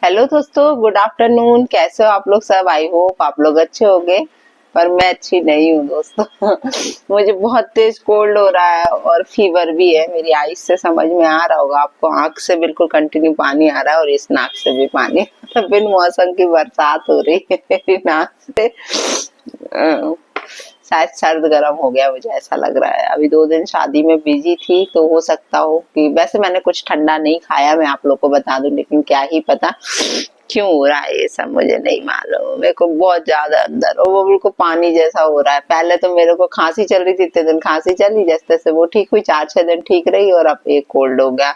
Hello दोस्तों, good afternoon. कैसे हो आप लोग सब? आई होप आप लोग अच्छे होंगे, पर मैं अच्छी नहीं हूँ दोस्तों। मुझे बहुत तेज कोल्ड हो रहा है और फीवर भी है। मेरी आईज से समझ में आ रहा होगा आपको, आंख से बिल्कुल कंटिन्यू पानी आ रहा है और इस नाक से भी पानी। मतलब बिन मौसम की बरसात हो रही है मेरी नाक से। शायद सर्द गर्म हो गया, मुझे ऐसा लग रहा है। अभी 2 दिन शादी में बिजी थी तो हो सकता हो कि, वैसे मैंने कुछ ठंडा नहीं खाया, मैं आप लोग को बता दूं, लेकिन क्या ही पता क्यों हो रहा है ये सब, मुझे नहीं मालूम। मेरे को बहुत ज्यादा अंदर और वो बिल्कुल पानी जैसा हो रहा है। पहले तो मेरे को खांसी चल रही थी, इतने दिन खांसी चली, जैसे तैसे वो ठीक हुई, 4-6 दिन ठीक रही और अब एक कोल्ड हो गया।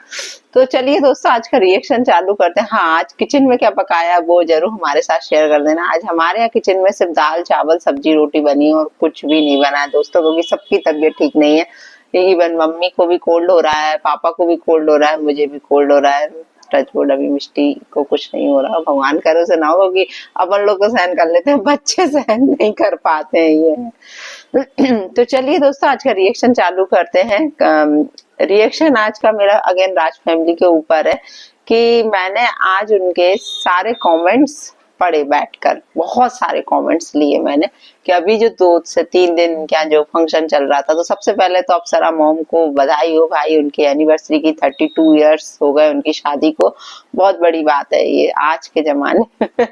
तो चलिए दोस्तों, आज का रिएक्शन चालू करते हैं। हाँ, आज किचन में क्या पकाया वो जरूर हमारे साथ शेयर कर देना। आज हमारे यहाँ किचन में सिर्फ दाल चावल सब्जी रोटी बनी और कुछ भी नहीं बना है दोस्तों, क्योंकि सबकी तबीयत ठीक नहीं है। इवन मम्मी को भी कोल्ड हो रहा है, पापा को भी कोल्ड हो रहा है, मुझे भी कोल्ड हो रहा है। टचवुड अभी मिष्टी को कुछ नहीं हो रहा, भगवान करे उसे ना हो, क्योंकि अपन लोग तो सहन कर लेते हैं, बच्चे सहन नहीं कर पाते हैं ये। तो चलिए दोस्तों, आज का रिएक्शन चालू करते हैं। रिएक्शन आज का मेरा अगेन राज फैमिली के ऊपर है कि मैंने आज उनके सारे कमेंट्स पढ़े बैठकर, बहुत सारे कमेंट्स लिए मैंने कि अभी जो 2 से 3 दिन क्या जो फंक्शन चल रहा था। तो सबसे पहले तो अप्सरा मॉम को बधाई हो भाई, उनकी एनिवर्सरी की 32 इयर्स हो गए उनकी शादी को। बहुत बड़ी बात है ये आज के जमाने में।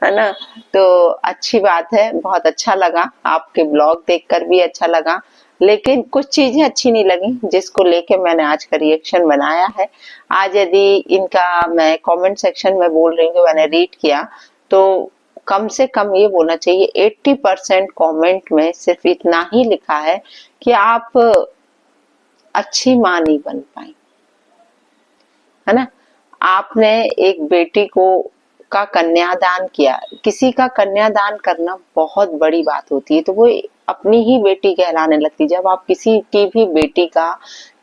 है ना? तो अच्छी बात है, बहुत अच्छा लगा, आपके ब्लॉग देखकर भी अच्छा लगा। लेकिन कुछ चीजें अच्छी नहीं लगी जिसको लेके मैंने आज का रिएक्शन बनाया है। आज यदि इनका मैं कमेंट सेक्शन में बोल रही हूँ, मैंने रीड किया, तो कम से कम ये बोलना चाहिए 80% कमेंट में सिर्फ इतना ही लिखा है कि आप अच्छी माँ नहीं बन पाई, है ना? आपने एक बेटी को का कन्यादान किया। किसी का कन्यादान करना बहुत बड़ी बात होती है, तो वो अपनी ही बेटी कहलाने लगती है। जब आप किसी की भी बेटी का,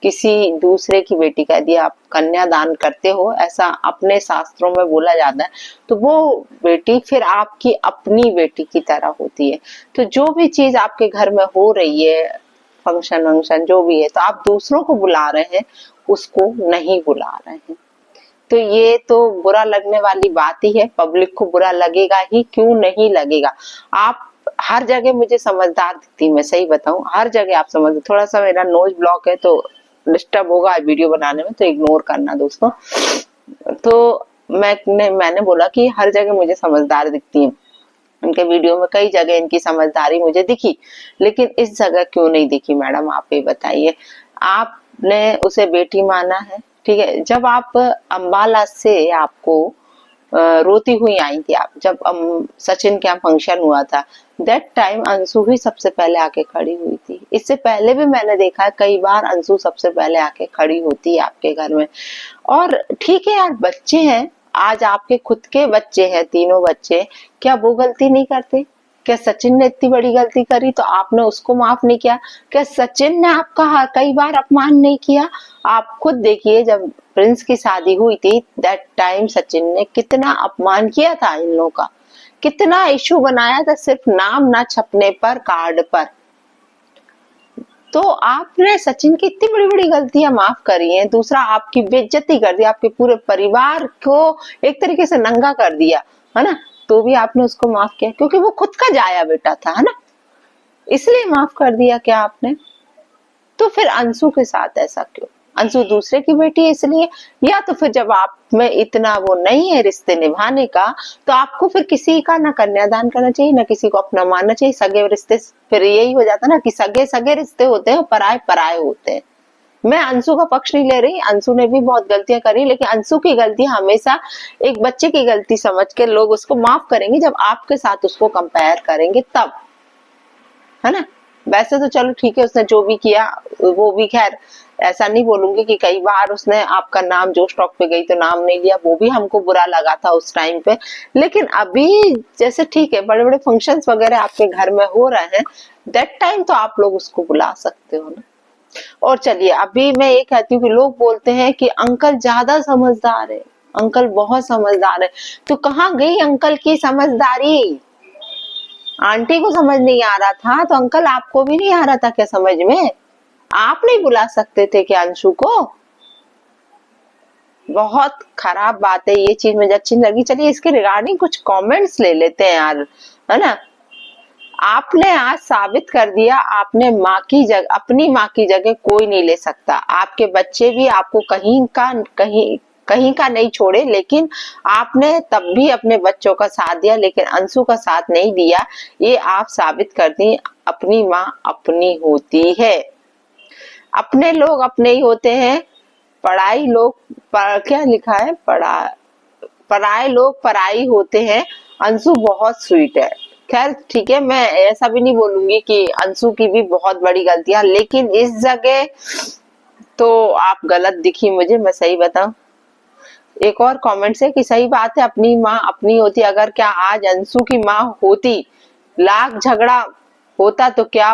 किसी दूसरे की बेटी का यदि आप कन्यादान करते हो, ऐसा अपने शास्त्रों में बोला जाता है, तो वो बेटी फिर आपकी अपनी बेटी की तरह होती है। तो जो भी चीज आपके घर में हो रही है, फंक्शन वंक्शन जो भी है, तो आप दूसरों को बुला रहे हैं, उसको नहीं बुला रहे हैं। तो ये तो बुरा लगने वाली बात ही है, पब्लिक को बुरा लगेगा ही, क्यों नहीं लगेगा। आप हर जगह मुझे समझदार दिखती, मैं सही बताऊं, हर जगह आप समझ, थोड़ा सा मेरा नोज ब्लॉक है तो डिस्टर्ब होगा वीडियो बनाने में, तो इग्नोर करना दोस्तों। तो मैंने बोला कि हर जगह मुझे समझदार दिखती है, उनके वीडियो में कई जगह इनकी समझदारी मुझे दिखी, लेकिन इस जगह क्यों नहीं दिखी मैडम, आप ये बताइए। आपने उसे बेटी माना है, ठीक है। जब आप अम्बाला से आपको रोती हुई आई थी, आप जब सचिन के यहाँ फंक्शन हुआ था, दैट टाइम अंशु ही सबसे पहले आके खड़ी हुई थी। इससे पहले भी मैंने देखा है कई बार अंशु सबसे पहले आके खड़ी होती है आपके घर में। और ठीक है यार, बच्चे हैं, आज आपके खुद के बच्चे हैं, तीनों बच्चे, क्या वो गलती नहीं करते? क्या सचिन ने इतनी बड़ी गलती करी तो आपने उसको माफ नहीं किया? क्या सचिन ने आपका कई बार अपमान नहीं किया? आप खुद देखिए, जब प्रिंस की शादी हुई थी, दैट टाइम सचिन ने कितना अपमान किया था इन लोगों का, कितना इशू बनाया था सिर्फ नाम ना छपने पर, कार्ड पर। तो आपने सचिन की इतनी बड़ी बड़ी गलतियां माफ करी हैं, दूसरा आपकी बेइज्जती कर दी, आपके पूरे परिवार को एक तरीके से नंगा कर दिया, है ना? तो भी आपने उसको माफ किया, क्योंकि वो खुद का जाया बेटा था, है ना? इसलिए माफ कर दिया क्या आपने? तो फिर अंशु के साथ ऐसा क्यों? अंशु दूसरे की बेटी है इसलिए, या तो फिर जब आप में इतना वो नहीं है रिश्ते निभाने का, तो आपको फिर किसी का ना कन्यादान करना चाहिए, ना किसी को अपना मानना चाहिए। सगे रिश्ते, फिर यही हो जाता ना कि सगे सगे रिश्ते होते हैं, पराए पराए होते हैं। मैं अंशु का पक्ष नहीं ले रही, अंशु ने भी बहुत गलतियां करी, लेकिन अंशु की गलती हमेशा एक बच्चे की गलती समझ के लोग उसको माफ करेंगे जब आपके साथ उसको कंपेयर करेंगे तब, है ना? वैसे तो चलो ठीक है, उसने जो भी किया वो भी, खैर ऐसा नहीं बोलूंगी कि कई बार उसने आपका नाम जो स्टॉक पे गई तो नाम नहीं लिया, वो भी हमको बुरा लगा था उस टाइम पे। लेकिन अभी जैसे ठीक है, बड़े बड़े फंक्शंस वगैरह आपके घर में हो रहे हैं, दैट टाइम तो आप लोग उसको बुला सकते हो ना। और चलिए, अभी मैं ये कहती हूँ कि लोग बोलते हैं कि अंकल ज्यादा समझदार है, अंकल बहुत समझदार है, तो कहाँ गई अंकल की समझदारी? आंटी को समझ नहीं आ रहा था तो अंकल आपको भी नहीं आ रहा था क्या समझ में? आप नहीं बुला सकते थे क्या अंशु को? बहुत खराब बात है, ये चीज मुझे अच्छी नहीं लगी। चलिए इसके रिगार्डिंग कुछ कमेंट्स ले लेते हैं यार, है ना। आपने आज साबित कर दिया, आपने माँ की जगह, अपनी माँ की जगह कोई नहीं ले सकता। आपके बच्चे भी आपको कहीं का नहीं छोड़े, लेकिन आपने तब भी अपने बच्चों का साथ दिया, लेकिन अंशु का साथ नहीं दिया। ये आप साबित कर दी, अपनी माँ अपनी होती है। अपने लोग अपने ही होते हैं, पढ़ाई लोग क्या लिखा है, पराए लोग पराई होते हैं। अंशु बहुत स्वीट है। खैर ठीक है, मैं ऐसा भी नहीं बोलूंगी कि अंशु की भी बहुत बड़ी गलतियां, लेकिन इस जगह तो आप गलत दिखी मुझे, मैं सही बताऊं। एक और कमेंट से कि सही बात है, अपनी माँ अपनी होती। अगर क्या आज अंशु की माँ होती, लाख झगड़ा होता तो क्या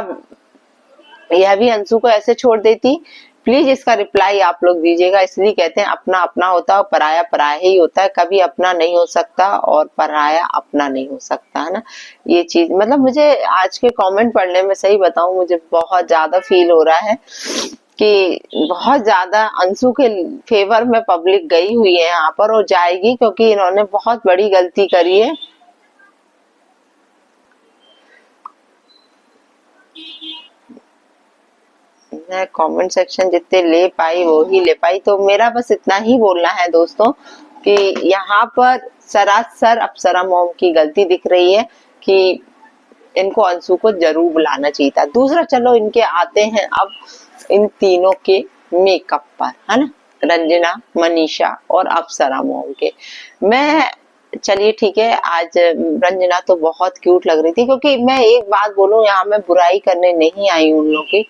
यह भी अंशु को ऐसे छोड़ देती? प्लीज इसका रिप्लाई आप लोग दीजिएगा। इसलिए कहते हैं अपना अपना होता है और पराया पराया ही होता है, कभी अपना नहीं हो सकता और पराया अपना नहीं हो सकता, है ना। ये चीज मतलब मुझे आज के कमेंट पढ़ने में, सही बताऊं, मुझे बहुत ज्यादा फील हो रहा है कि बहुत ज्यादा अंशु के फेवर में पब्लिक गई हुई है यहाँ पर, और जाएगी, क्योंकि इन्होंने बहुत बड़ी गलती करी है। मैं कमेंट सेक्शन जितने ले पाई वो ही ले पाई, तो मेरा बस इतना ही बोलना है दोस्तों कि यहाँ पर सरासर अप्सरा मॉम की गलती दिख रही है कि इनको अंशु को जरूर बुलाना चाहिए था। दूसरा, चलो इनके आते हैं अब इन तीनों के मेकअप पर, है ना, रंजना, मनीषा और अप्सरा मॉम के। मैं चलिए ठीक है, आज रंजना तो बहुत क्यूट लग रही थी, क्योंकि मैं एक बात बोलूं, यहाँ मैं बुराई करने नहीं आई उन लोगों की।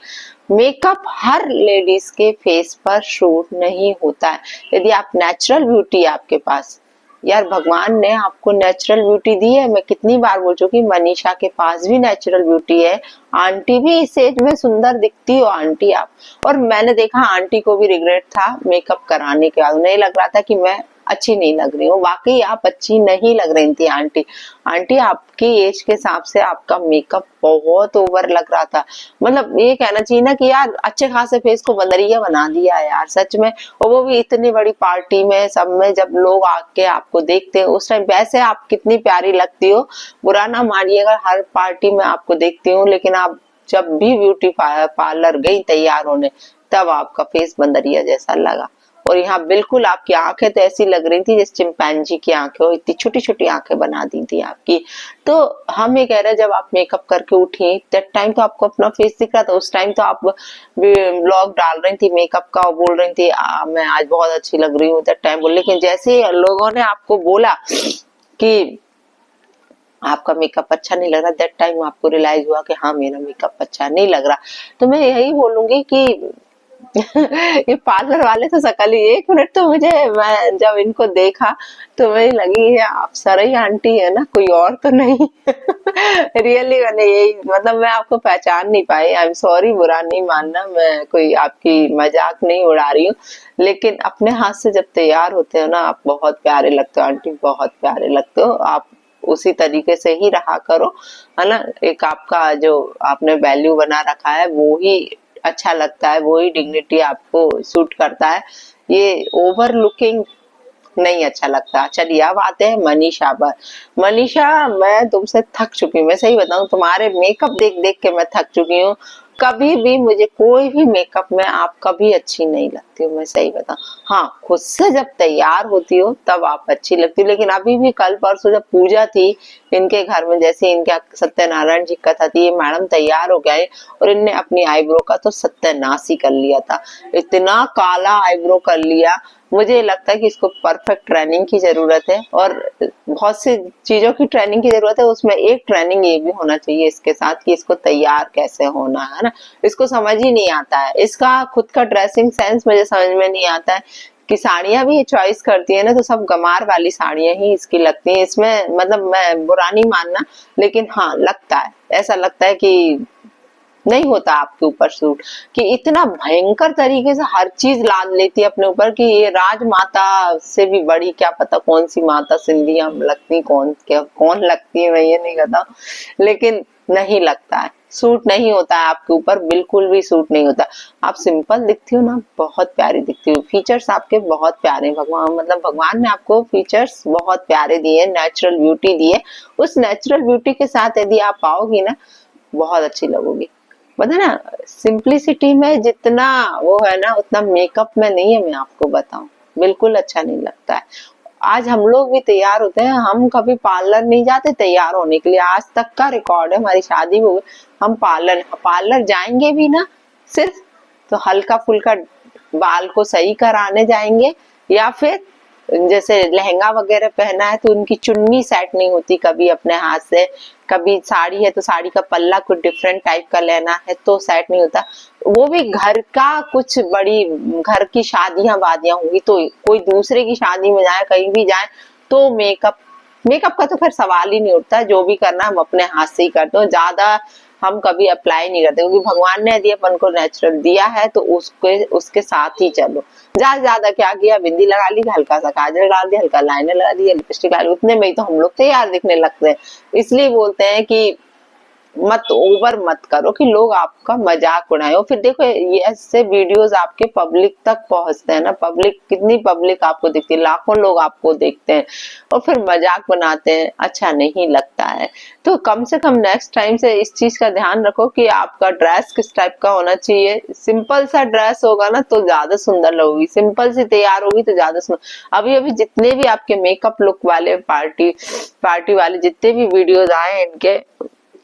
मेकअप हर लेडीज के फेस पर शूट नहीं होता है। यदि आप नेचुरल ब्यूटी आपके पास, यार भगवान ने आपको नेचुरल ब्यूटी दी है। मैं कितनी बार बोल चुकी, मनीषा के पास भी नेचुरल ब्यूटी है। आंटी भी इस एज में सुंदर दिखती हो आंटी आप। और मैंने देखा आंटी को भी रिग्रेट था मेकअप कराने के बाद, उन्हें लग रहा था कि मैं अच्छी नहीं लग रही हूँ। वाकई आप अच्छी नहीं लग रही थी आंटी। आंटी आपकी एज के हिसाब से आपका मेकअप बहुत ओवर लग रहा था। मतलब ये कहना चाहिए ना कि यार अच्छे खासे फेस को बंदरिया बना दिया है यार, सच में। और वो भी इतनी बड़ी पार्टी में, सब में, जब लोग आके आपको देखते हैं उस टाइम। वैसे आप कितनी प्यारी लगती हो, बुरा ना मानिएगा, हर पार्टी में आपको देखती हूँ, लेकिन आप जब भी ब्यूटी पार्लर गई तैयार होने, तब आपका फेस बंदरिया जैसा लगा। और यहाँ बिल्कुल आपकी आंखें तो ऐसी लग रही थी जैसे चिंपैंजी की आंखें हो, इतनी छोटी छोटी आंखें बना दी थी आपकी। तो हम ये कह रहे हैं, जब आप मेकअप करके उठी दैट टाइम तो आपको अपना फेस दिख रहा था। उस टाइम तो आप व्लॉग डाल रही थी मेकअप का और बोल रही थी मैं आज बहुत अच्छी लग रही हूँ दैट टाइम बोल। लेकिन जैसे लोगों ने आपको बोला कि आपका मेकअप अच्छा नहीं लग रहा, दैट टाइम आपको रियलाइज हुआ कि हाँ मेरा मेकअप अच्छा नहीं लग रहा। तो मैं यही बोलूंगी कि ये पार्लर वाले तो सकल ही, एक मिनट तो मुझे, मैं जब इनको देखा तो मुझे लगी है आप सारा ही आंटी है ना, कोई और तो नहीं। रियली मैंने यही, मतलब मैं आपको पहचान नहीं पाई। आई एम सॉरी, बुरा नहीं मानना, मैं कोई आपकी मजाक नहीं उड़ा रही हूँ। लेकिन अपने हाथ से जब तैयार होते हो ना, आप बहुत प्यारे लगते हो आंटी, बहुत प्यारे लगते हो आप। उसी तरीके से ही रहा करो, है ना। एक आपका जो आपने वैल्यू बना रखा है वो ही अच्छा लगता है, वही डिग्निटी आपको सूट करता है। ये ओवर लुकिंग नहीं अच्छा लगता। चलिए अब आते हैं मनीषा पर। मनीषा, मैं तुमसे थक चुकी हूँ, मैं सही बताऊं, तुम्हारे मेकअप देख देख के मैं थक चुकी हूँ। कभी भी मुझे कोई भी मेकअप में आप कभी अच्छी नहीं लगती हो, मैं सही बताऊं। हाँ, खुद से जब तैयार होती हो तब आप अच्छी लगती हो। लेकिन अभी भी कल परसों जब पूजा थी इनके घर में, जैसे इनके सत्यनारायण जी की कथा थी, ये मैडम तैयार हो गए और इनने अपनी आईब्रो का तो सत्यानाश ही कर लिया था। इतना काला आईब्रो कर लिया। मुझे लगता है कि इसको परफेक्ट ट्रेनिंग की जरूरत है, और बहुत सी चीजों की ट्रेनिंग की जरूरत है। उसमें एक ट्रेनिंग ये भी होना चाहिए इसके साथ कि इसको तैयार कैसे होना है ना। इसको समझ ही नहीं आता है, इसका खुद का ड्रेसिंग सेंस मुझे समझ में नहीं आता है। कि साड़ियां भी चॉइस करती है ना, तो सब गमार वाली साड़ियां ही इसकी लगती हैं। इसमें मतलब मैं बुरा नहीं मानना, लेकिन हाँ लगता है, ऐसा लगता है कि नहीं होता आपके ऊपर सूट। कि इतना भयंकर तरीके से हर चीज लाद लेती है अपने ऊपर कि ये राजमाता से भी बड़ी, क्या पता कौन सी माता सिंधिया लगती, कौन लगती है मैं ये नहीं कहता, लेकिन नहीं लगता है। सूट नहीं होता है आपके ऊपर, बिल्कुल भी सूट नहीं होता। आप सिंपल दिखती हो ना, बहुत प्यारी दिखती हो। फीचर्स आपके बहुत प्यारे, भगवान मतलब भगवान ने आपको फीचर्स बहुत प्यारे दिए, नेचुरल ब्यूटी दी है। उस नेचुरल ब्यूटी के साथ यदि आप आओगी ना, बहुत अच्छी लगोगी। पता ना, सिंपलिसिटी में जितना वो है ना, उतना मेकअप में नहीं है। मैं आपको बताऊं, बिल्कुल अच्छा नहीं लगता है। आज हम लोग भी तैयार होते हैं, हम कभी पार्लर नहीं जाते तैयार होने के लिए। आज तक का रिकॉर्ड है, हमारी शादी हो गई, हम पार्लर जाएंगे भी ना, सिर्फ तो हल्का फुल्का बाल को सही कराने जाएंगे, या फिर जैसे लहंगा वगैरह पहना है तो उनकी चुन्नी सेट नहीं होती कभी अपने हाथ से, कभी साड़ी है तो साड़ी का पल्ला कुछ डिफरेंट टाइप का लेना है तो सेट नहीं होता। वो भी घर का, कुछ बड़ी घर की शादियां वादियां होंगी तो, कोई दूसरे की शादी में जाए, कहीं भी जाए तो मेकअप का तो फिर सवाल ही नहीं उठता। जो भी करना हम अपने हाथ से ही करते हैं, ज्यादा हम कभी अप्लाई नहीं करते, क्योंकि भगवान ने यदि अपन को नेचुरल दिया है तो उसके साथ ही चलो। ज्यादा क्या किया, बिंदी लगा ली, हल्का सा काजल डाल दिया, हल्का लाइनर लगा दिया, लिपस्टिक लगा ली, उतने में ही तो हम लोग तैयार दिखने लगते हैं। इसलिए बोलते हैं कि मत ओवर मत करो कि लोग आपका मजाक उड़ाए। और फिर देखो, ये ऐसे वीडियोस आपके पब्लिक तक पहुंचते हैं ना, पब्लिक कितनी पब्लिक आपको दिखती है, लाखों लोग आपको देखते हैं और फिर मजाक बनाते हैं, अच्छा नहीं लगता है। तो कम से कम नेक्स्ट टाइम से इस चीज का ध्यान रखो कि आपका ड्रेस किस टाइप का होना चाहिए। सिंपल सा ड्रेस होगा ना तो ज्यादा सुंदर लगोगी, सिंपल सी तैयार होगी तो ज्यादा सुंदर। अभी अभी जितने भी आपके मेकअप लुक वाले पार्टी वाले जितने भी वीडियोज आए इनके,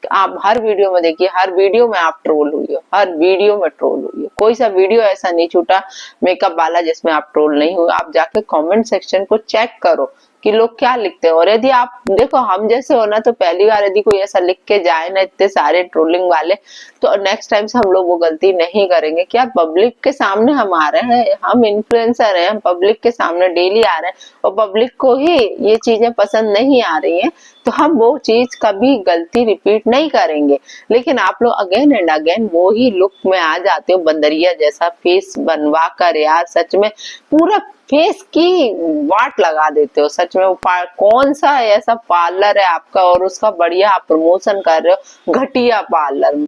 आप हर वीडियो में देखिए, हर वीडियो में आप ट्रोल हुई हो, हर वीडियो में ट्रोल हुई हो। कोई सा वीडियो ऐसा नहीं छूटा मेकअप वाला जिसमें आप ट्रोल नहीं हुए। आप जाके कमेंट सेक्शन को चेक करो कि लोग क्या लिखते हैं। और यदि आप देखो, हम जैसे हो ना, तो पहली बार यदि कोई ऐसा लिख के जाए ना, इतने सारे ट्रोलिंग वाले, तो नेक्स्ट टाइम से हम लोग वो गलती नहीं करेंगे। क्या पब्लिक के सामने हम आ रहे हैं, हम इन्फ्लुएंसर हैं, हम पब्लिक के सामने डेली आ रहे हैं और पब्लिक को ही ये चीजें पसंद नहीं आ रही हैं, तो हम वो चीज कभी गलती रिपीट नहीं करेंगे। लेकिन आप लोग अगेन एंड अगेन वो ही लुक में आ जाते हो, बंदरिया जैसा फेस बनवा कर। यार सच में पूरा फेस की वाट लगा देते हो सच में। कौन सा ऐसा पार्लर है आपका और उसका बढ़िया आप प्रमोशन कर रहे हो, घटिया पार्लर।